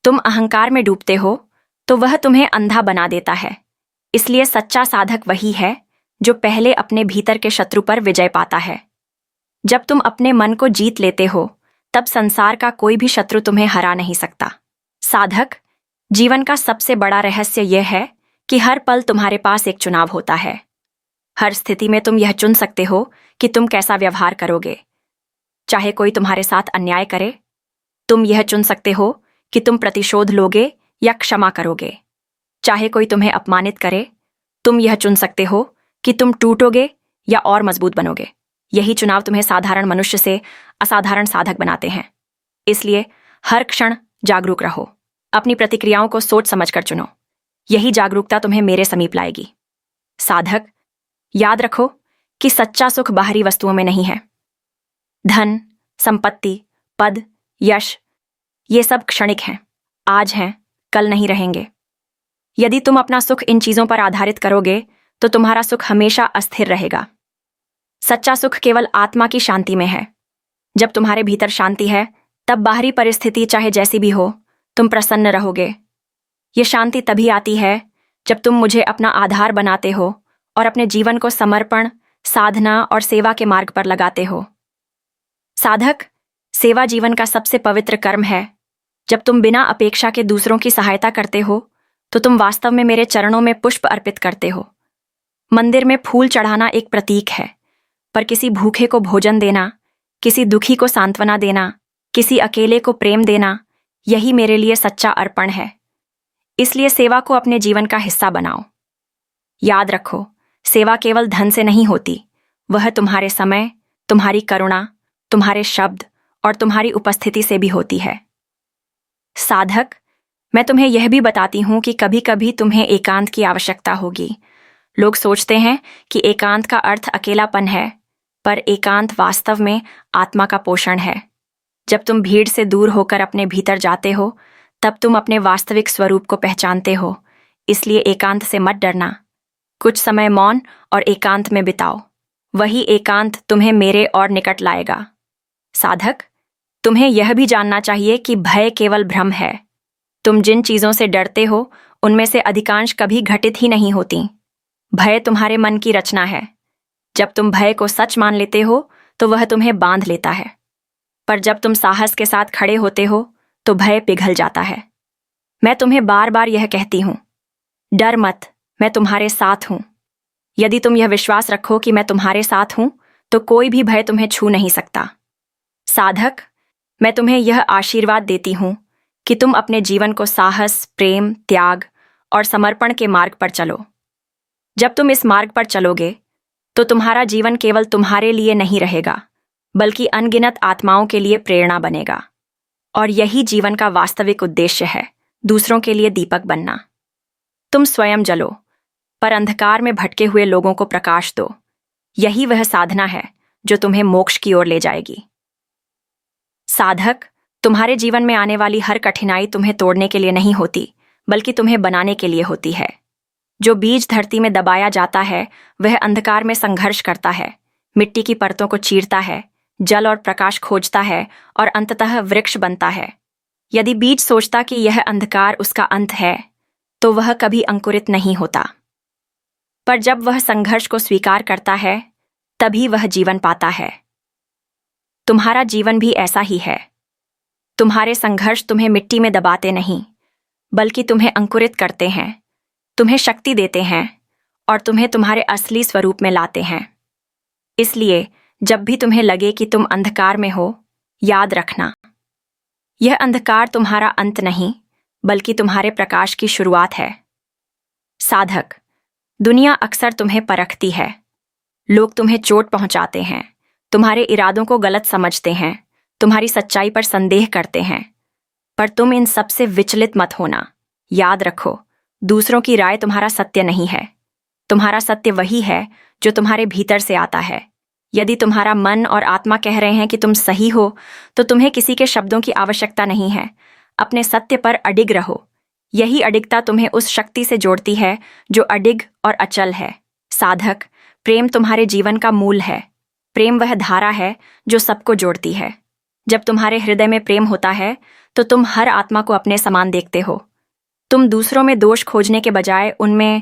तुम अहंकार में डूबते हो तो वह तुम्हें अंधा बना देता है। इसलिए सच्चा साधक वही है जो पहले अपने भीतर के शत्रु पर विजय पाता है। जब तुम अपने मन को जीत लेते हो तब संसार का कोई भी शत्रु तुम्हें हरा नहीं सकता। साधक, जीवन का सबसे बड़ा रहस्य यह है कि हर पल तुम्हारे पास एक चुनाव होता है। हर स्थिति में तुम यह चुन सकते हो कि तुम कैसा व्यवहार करोगे। चाहे कोई तुम्हारे साथ अन्याय करे, तुम यह चुन सकते हो कि तुम प्रतिशोध लोगे या क्षमा करोगे। चाहे कोई तुम्हें अपमानित करे, तुम यह चुन सकते हो कि तुम टूटोगे या और मजबूत बनोगे। यही चुनाव तुम्हें साधारण मनुष्य से असाधारण साधक बनाते हैं। इसलिए हर क्षण जागरूक रहो। अपनी प्रतिक्रियाओं को सोच समझकर चुनो। यही जागरूकता तुम्हें मेरे समीप लाएगी। साधक, याद रखो कि सच्चा सुख बाहरी वस्तुओं में नहीं है। धन, संपत्ति, पद, यश, ये सब क्षणिक हैं, आज हैं, कल नहीं रहेंगे। यदि तुम अपना सुख इन चीजों पर आधारित करोगे तो तुम्हारा सुख हमेशा अस्थिर रहेगा। सच्चा सुख केवल आत्मा की शांति में है। जब तुम्हारे भीतर शांति है तब बाहरी परिस्थिति चाहे जैसी भी हो, तुम प्रसन्न रहोगे। ये शांति तभी आती है जब तुम मुझे अपना आधार बनाते हो और अपने जीवन को समर्पण, साधना और सेवा के मार्ग पर लगाते हो। साधक, सेवा जीवन का सबसे पवित्र कर्म है। जब तुम बिना अपेक्षा के दूसरों की सहायता करते हो तो तुम वास्तव में मेरे चरणों में पुष्प अर्पित करते हो। मंदिर में फूल चढ़ाना एक प्रतीक है, पर किसी भूखे को भोजन देना, किसी दुखी को सांत्वना देना, किसी अकेले को प्रेम देना, यही मेरे लिए सच्चा अर्पण है। इसलिए सेवा को अपने जीवन का हिस्सा बनाओ। याद रखो, सेवा केवल धन से नहीं होती, वह तुम्हारे समय, तुम्हारी करुणा, तुम्हारे शब्द और तुम्हारी उपस्थिति से भी होती है। साधक, मैं तुम्हें यह भी बताती हूं कि कभी कभी तुम्हें एकांत की आवश्यकता होगी। लोग सोचते हैं कि एकांत का अर्थ अकेलापन है, पर एकांत वास्तव में आत्मा का पोषण है। जब तुम भीड़ से दूर होकर अपने भीतर जाते हो तब तुम अपने वास्तविक स्वरूप को पहचानते हो। इसलिए एकांत से मत डरना। कुछ समय मौन और एकांत में बिताओ। वही एकांत तुम्हें मेरे और निकट लाएगा। साधक, तुम्हें यह भी जानना चाहिए कि भय केवल भ्रम है। तुम जिन चीजों से डरते हो उनमें से अधिकांश कभी घटित ही नहीं होती। भय तुम्हारे मन की रचना है। जब तुम भय को सच मान लेते हो तो वह तुम्हें बांध लेता है, पर जब तुम साहस के साथ खड़े होते हो तो भय पिघल जाता है। मैं तुम्हें बार बार यह कहती हूं, डर मत, मैं तुम्हारे साथ हूं। यदि तुम यह विश्वास रखो कि मैं तुम्हारे साथ हूं तो कोई भी भय तुम्हें छू नहीं सकता। साधक, मैं तुम्हें यह आशीर्वाद देती हूं कि तुम अपने जीवन को साहस, प्रेम, त्याग और समर्पण के मार्ग पर चलो। जब तुम इस मार्ग पर चलोगे तो तुम्हारा जीवन केवल तुम्हारे लिए नहीं रहेगा, बल्कि अनगिनत आत्माओं के लिए प्रेरणा बनेगा। और यही जीवन का वास्तविक उद्देश्य है, दूसरों के लिए दीपक बनना। तुम स्वयं जलो, पर अंधकार में भटके हुए लोगों को प्रकाश दो। यही वह साधना है जो तुम्हें मोक्ष की ओर ले जाएगी। साधक, तुम्हारे जीवन में आने वाली हर कठिनाई तुम्हें तोड़ने के लिए नहीं होती, बल्कि तुम्हें बनाने के लिए होती है। जो बीज धरती में दबाया जाता है वह अंधकार में संघर्ष करता है, मिट्टी की परतों को चीरता है, जल और प्रकाश खोजता है और अंततः वृक्ष बनता है। यदि बीज सोचता कि यह अंधकार उसका अंत है तो वह कभी अंकुरित नहीं होता, पर जब वह संघर्ष को स्वीकार करता है तभी वह जीवन पाता है। तुम्हारा जीवन भी ऐसा ही है। तुम्हारे संघर्ष तुम्हें मिट्टी में दबाते नहीं, बल्कि तुम्हें अंकुरित करते हैं, तुम्हें शक्ति देते हैं और तुम्हें तुम्हारे असली स्वरूप में लाते हैं। इसलिए जब भी तुम्हें लगे कि तुम अंधकार में हो, याद रखना, यह अंधकार तुम्हारा अंत नहीं, बल्कि तुम्हारे प्रकाश की शुरुआत है। साधक, दुनिया अक्सर तुम्हें परखती है। लोग तुम्हें चोट पहुंचाते हैं, तुम्हारे इरादों को गलत समझते हैं, तुम्हारी सच्चाई पर संदेह करते हैं, पर तुम इन सब से विचलित मत होना। याद रखो, दूसरों की राय तुम्हारा सत्य नहीं है। तुम्हारा सत्य वही है जो तुम्हारे भीतर से आता है। यदि तुम्हारा मन और आत्मा कह रहे हैं कि तुम सही हो तो तुम्हें किसी के शब्दों की आवश्यकता नहीं है। अपने सत्य पर अडिग रहो। यही अडिगता तुम्हें उस शक्ति से जोड़ती है जो अडिग और अचल है। साधक, प्रेम तुम्हारे जीवन का मूल है। प्रेम वह धारा है जो सबको जोड़ती है। जब तुम्हारे हृदय में प्रेम होता है तो तुम हर आत्मा को अपने समान देखते हो। तुम दूसरों में दोष खोजने के बजाय उनमें